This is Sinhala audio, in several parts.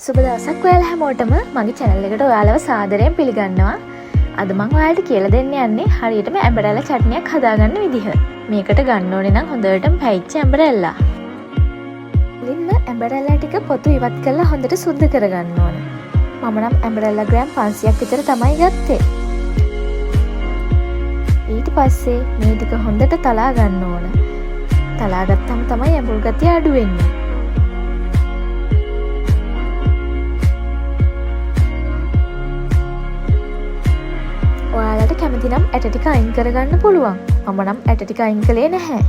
සුබ දවසක් ඔයාලා හැමෝටම මගේ channel එකට ඔයාලව සාදරයෙන් පිළිගන්නවා. අද මම ඔයාලට කියලා දෙන්න යන්නේ හරියටම ඇඹරැල්ල චට්නියක් හදාගන්න විදිහ. මේකට ගන්න ඕනේ නම් හොඳටම පැයිච්ච ඇඹරැල්ලා. ඉතින් ඇඹරැල්ලා ටික පොතු ඉවත් කරලා හොඳට සුද්ධ කරගන්න ඕනේ. මම නම් ඇඹරැල්ලා ග්‍රෑම් 500ක් විතර තමයි ගත්තේ. ඊට පස්සේ මේ ටික හොඳට තලා ගන්න ඕන. තලා ගත්තම තමයි ඇඹුල් ගතිය අඩු වෙන්නේ. ඔයාලට කැමති නම් ඇට ටික අයින් කරගන්න පුළුවන්. මම නම් ඇට ටික අයින් කළේ නැහැ.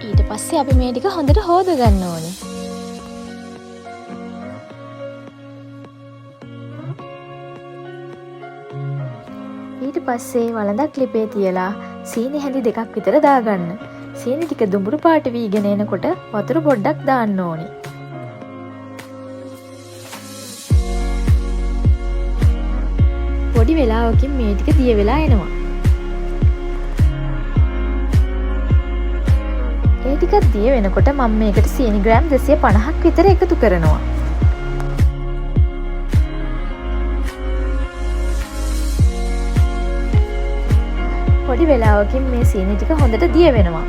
ඊට පස්සේ අපි මේ ටික හොඳට හොද ගන්න ඕනේ. ඊට පස්සේ වළඳක් ලිපේ තියලා සීනි හැඳි දෙකක් විතර දාගන්න. සීනි ටික දුඹුරු පාට වීගෙන එනකොට වතුර පොඩ්ඩක් දාන්න ඕනේ. පොඩි වෙලාවකින් මේ ටික දිය වෙලා එනවා. ඒ ටිකක් දිය වෙනකොට මම මේකට සීනි ග්‍රෑම් 250ක් විතර එකතු කරනවා. පොඩි වෙලාවකින් මේ සීනි ටික හොඳට දිය වෙනවා.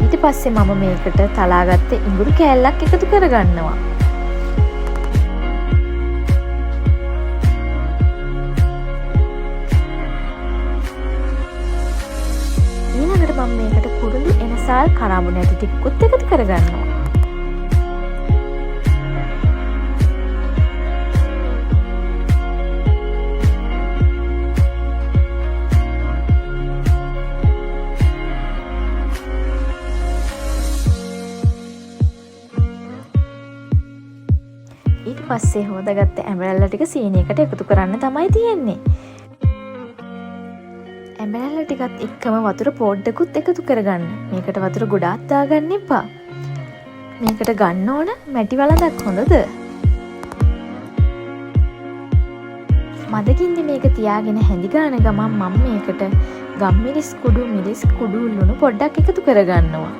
ඊට පස්සේ මම මේකට තලාගත්ත ඉඟුරු කෑල්ලක් එකතු කරගන්නවා. ඊළඟට මම මේකට කුරුළු එනසාල් කරාබු නැටි ටිකකුත් එකතු කරගන්නවා. ඊට පස්සේ හොදගත්ත ඇඹරැල්ල ටික සීනියකට එකතු කරන්න තමයි තියෙන්නේ. ඇඹරැල්ල ටිකත් එක්කම වතුර පොඩ්ඩකුත් එකතු කරගන්න. මේකට වතුර ගොඩාක් දාගන්න එපා. මේකට ගන්න ඕන මැටි වළඳක් හොඳද? මදකින්දි මේක තියාගෙන හැඳි ගාන ගමන් මම මේකට ගම්මිරිස් කුඩු මිරිස් කුඩු ලුණු පොඩ්ඩක් එකතු කරගන්නවා.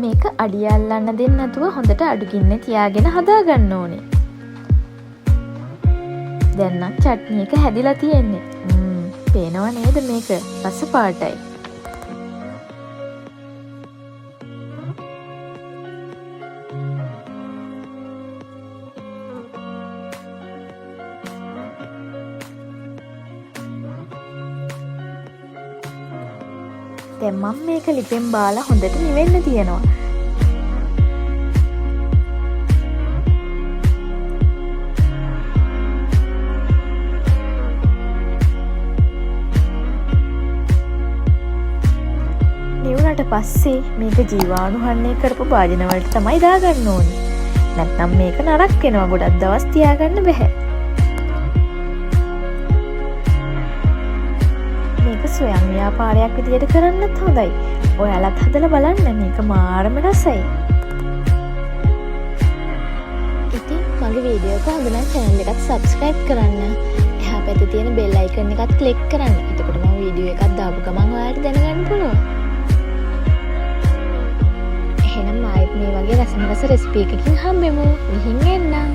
මේක අඩිය අල්ලන්න දෙන්නේ නැතුව හොඳට අඩු ගින්නේ තියාගෙන හදා ගන්න ඕනේ. දැන් නම් චට්නි එක හැදිලා තියෙන්නේ. පේනව නේද මේක? රස පාටයි. දැන් මම මේක ලිපෙන් බාලා හොඳට නිවෙන්න තියනවා. නිවුණට පස්සේ මේක ජීවාණුහරණය කරපු භාජන වලට තමයි දාගන්න ඕනේ. නැත්නම් මේක නරක් වෙනවා. ගොඩක් දවස් තියාගන්න බෑ. ස්වයං ව්‍යාපාරයක් විදියට කරන්නත් හොඳයි. ඔයාලත් හදලා බලන්න. මේක මාරම රසයි. ඉතින් මගේ වීඩියෝ එක හොඳ නම් channel එකත් subscribe කරන්න. එහා පැත්තේ තියෙන bell icon එකත් click කරන්න. එතකොට මම වීඩියෝ එකක් දාපු ගමන් ඔයාලට දැනගන්න පුළුවන්. එහෙනම් ආයෙත් මේ වගේ රසම රස රෙසිපි එකකින් හම්බෙමු. ගිහින් එන්නම්.